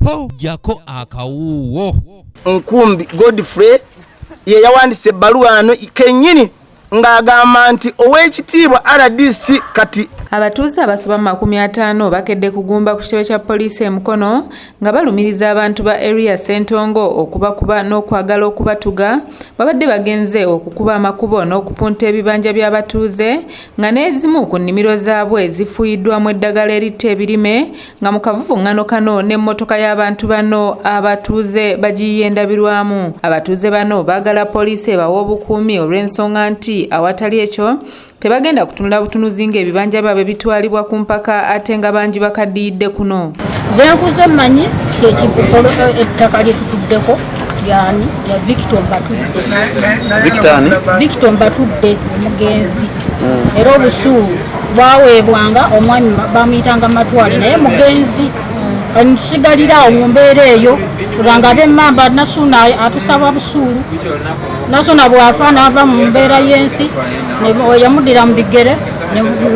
po jako akawuwo. Nkumbi Godfrey ye yawandise ebbaluwa ano kennyini ng'agamba nti ow'ekitiibwa RDC kati. Abatuuze abasoba 50 bakedde kugumba ku kitebe kya poliisi e Mukono nga balumiriza abantu ba area Ssentongo okubakuba n'okwagala okubatuga. Babadde bagenze okukuba amakubo n'okupunta ebibanja by'abatuuze nga n'ezimu ku nnimiro zaabwe zifuuyiddwamu eddagala eritta ebirime nga mu kavuvuŋŋano kano n'emmotoka y'abantu bano abatuuze bagiyiye endabirwamu. Abatuuze bano baagala poliisi ebawa obukuumi olw'ensonga nti awatali ekyo tebagenda kutunula butunuzi ng'ebibanja byabwe bitwalibwa ku mpaka ate nga bangi bakaddiidde kuno. Nkuze mmanyi kyekipolo ettaka lye tutuddeko yani ya Victor Mbatudde omugenzi era obusuulu bwaweebwanga omwami bamuyitanga Matwale naye mugenzi nsigalira mu mbeera eyo kubanga ab'emmamba Nasuna atusaba busuulu Nasuna bw'afa n'ava mu mbeera y'ensi yamuddira mu bigere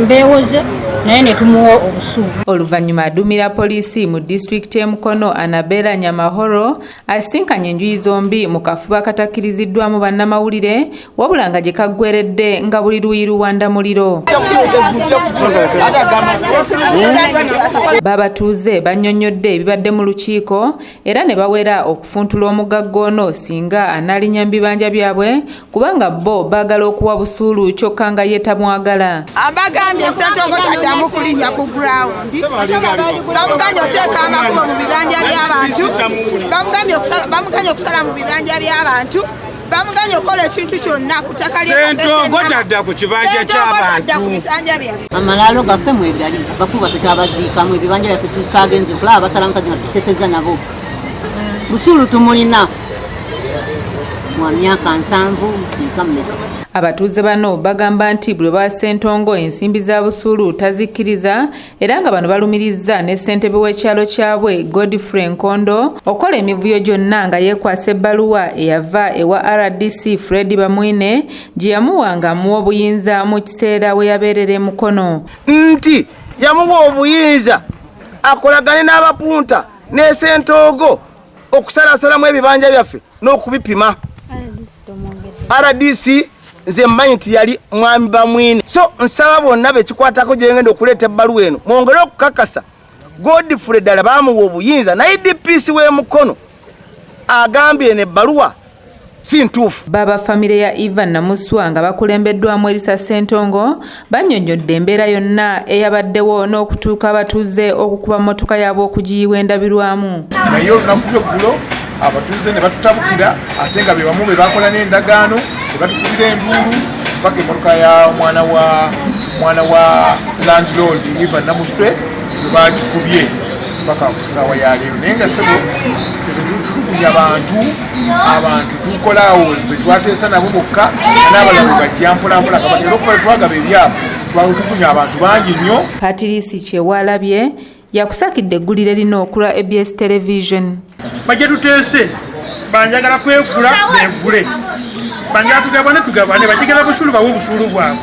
mbeewoze naye ne tumuwa obusuulu. Oluvannyuma adumira poliisi mu disitulikiti y'e Mukono Anabela Nyamahoro asisinkanye enjuyi zombi mu kafuba akatakkiriziddwamu bannamawulire wabula nga gye kaggweredde nga buli luuyi luwanda muliro. Babatuuze bannyonnyodde ebibadde mu lukiiko era ne bawera okufuntula omugagga ono singa analinya mu bibanja byabwe kubanga bo baagala okuwa busuulu kyokka nga ye tamwagala. Abagambye Ssentongo taddamu kulinnya ku ground. Bamuganye oteeka amakubo mu bibanja by'abantu. Bamuganye okusala mu bibanja by'abantu. Bamuganye okola ekintu kyonna ku ttaka lye. Ssentongo tadda ku kibanja ky'abantu. Amalaalo gaffe mwegali bafuba tutabaziikamu ebibanja byaffe tutagenze okulaba basala musajja nga tutesezza nabo. Busuulu tumulina mu myaka 7 nkameka. Abatuuze bano bagamba nti buli ba Ssentongo ensimbi za busuulu tazikkiriza era nga bano balumiriza ne ssentebe w'ekyalo kyabwe Godfrey Nkondo okola emivuyo gyonna nga yeekwasa ebbaluwa eyava ewa RDC Fred Bamwine gye yamuwanga amuwa obuyinza mu kiseera we yabeerera e Mukono. Nti yamuwa obuyinza akolagane n'abapunta ne Ssentongo okusalasalamu ebibanja byaffe n'okubipima. RDC nze mmanyi nti yali mwami Bamwine. So nsaba bonna bekikwatako gye ngenda okuleeta ebbaluwa eno mwongere okukakasa Godfrey ddala baamuwa obuyinza naye DPC w'e Mukono agambye n'ebbaluwa si ntuufu. Baba famire ya Ivan Namuswa nga bakulembeddwamu Elisa Ssentongo bannyonnyodde embeera yonna eyabaddewo n'okutuuka abatuuze okukuba mmotoka yaabwe okugiyiwa endabirwamu. Naye olunaku lw'eggulo abatuuze ne batutabukira ate nga be bamu be bakola n'endagaano ne batukubira enduulu mpaka emmotoka ya mwana wa landlord Ivan Namuswe gye bagikubye mpaka ku ssaawa ya leero. Naye nga sebo tetutulugunya abantu tukolaawo be twateesa nabo bokka n'abalala bajja mpolampola nga batera okuba twagaba ebyabo twatufunya abantu bangi nnyo. Patrice Kyewalabye yakusakidde eggulire lino okulwa ABS Television. Bajja tuteese banjagala kwegula beegule banjagala tugabane bajjagala busuulu bawe obusuulu bwabwe.